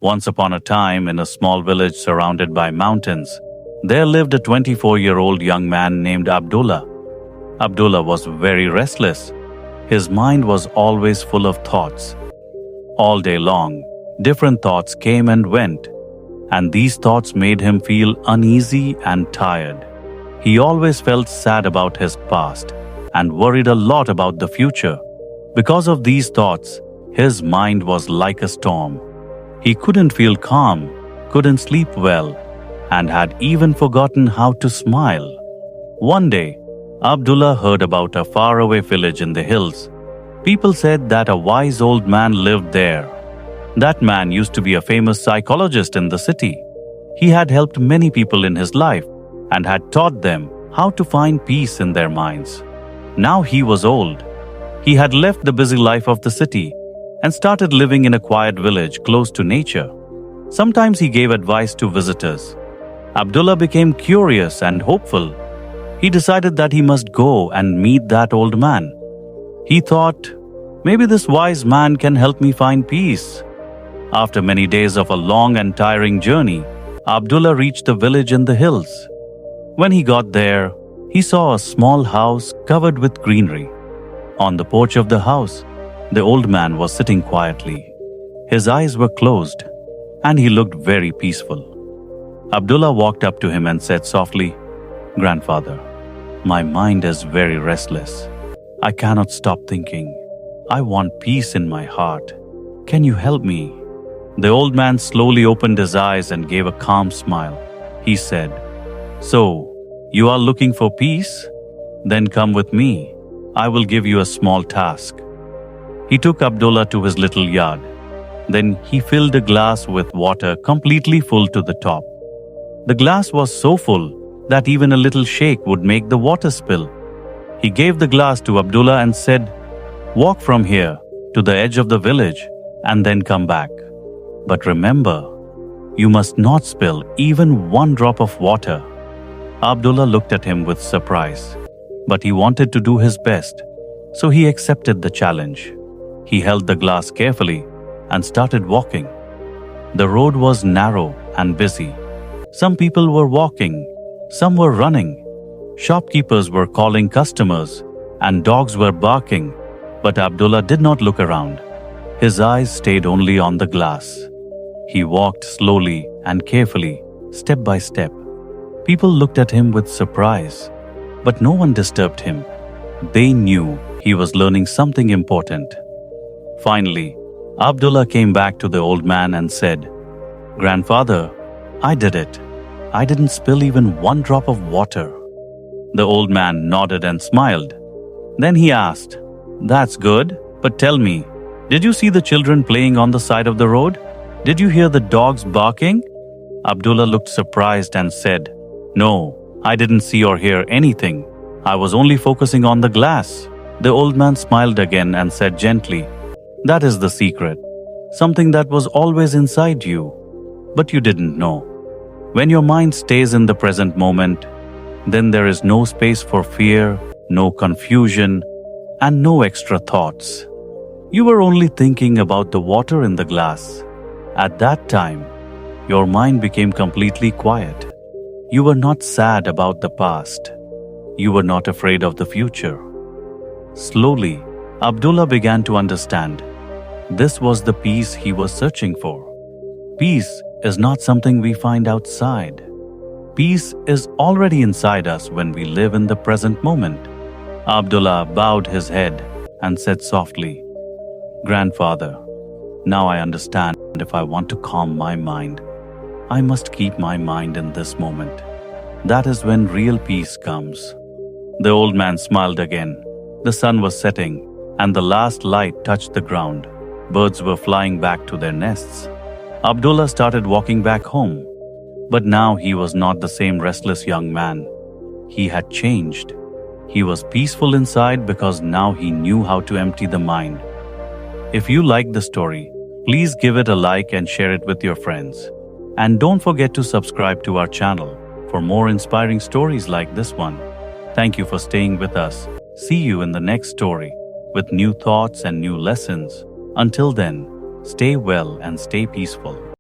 Once upon a time, in a small village surrounded by mountains, there lived a 24-year-old young man named Abdullah. Abdullah was very restless. His mind was always full of thoughts. All day long, different thoughts came and went, and these thoughts made him feel uneasy and tired. He always felt sad about his past and worried a lot about the future. Because of these thoughts, his mind was like a storm. He couldn't feel calm, couldn't sleep well, and had even forgotten how to smile. One day, Abdullah heard about a faraway village in the hills. People said that a wise old man lived there. That man used to be a famous psychologist in the city. He had helped many people in his life and had taught them how to find peace in their minds. Now he was old. He had left the busy life of the city and started living in a quiet village close to nature. Sometimes he gave advice to visitors. Abdullah became curious and hopeful. He decided that he must go and meet that old man. He thought, maybe this wise man can help me find peace. After many days of a long and tiring journey, Abdullah reached the village in the hills. When he got there, he saw a small house covered with greenery. On the porch of the house, the old man was sitting quietly. His eyes were closed, and he looked very peaceful. Abdullah walked up to him and said softly, "Grandfather, my mind is very restless. I cannot stop thinking. I want peace in my heart. Can you help me?" The old man slowly opened his eyes and gave a calm smile. He said, "So, you are looking for peace? Then come with me. I will give you a small task." He took Abdullah to his little yard. Then he filled a glass with water completely full to the top. The glass was so full that even a little shake would make the water spill. He gave the glass to Abdullah and said, "Walk from here to the edge of the village and then come back. But remember, you must not spill even one drop of water." Abdullah looked at him with surprise, but he wanted to do his best, so he accepted the challenge. He held the glass carefully and started walking. The road was narrow and busy. Some people were walking, some were running. Shopkeepers were calling customers, and dogs were barking, but Abdullah did not look around. His eyes stayed only on the glass. He walked slowly and carefully, step by step. People looked at him with surprise, but no one disturbed him. They knew he was learning something important. Finally, Abdullah came back to the old man and said, "Grandfather, I did it. I didn't spill even one drop of water." The old man nodded and smiled. Then he asked, "That's good, but tell me, did you see the children playing on the side of the road? Did you hear the dogs barking?" Abdullah looked surprised and said, "No, I didn't see or hear anything. I was only focusing on the glass." The old man smiled again and said gently, "That is the secret. Something that was always inside you, but you didn't know. When your mind stays in the present moment, then there is no space for fear, no confusion, and no extra thoughts. You were only thinking about the water in the glass. At that time, your mind became completely quiet. You were not sad about the past. You were not afraid of the future." Slowly, Abdullah began to understand. This was the peace he was searching for. Peace is not something we find outside. Peace is already inside us when we live in the present moment. Abdullah bowed his head and said softly, "Grandfather, now I understand if I want to calm my mind, I must keep my mind in this moment. That is when real peace comes." The old man smiled again. The sun was setting, and the last light touched the ground. Birds were flying back to their nests. Abdullah started walking back home. But now he was not the same restless young man. He had changed. He was peaceful inside because now he knew how to empty the mind. If you liked the story, please give it a like and share it with your friends. And don't forget to subscribe to our channel for more inspiring stories like this one. Thank you for staying with us. See you in the next story with new thoughts and new lessons. Until then, stay well and stay peaceful.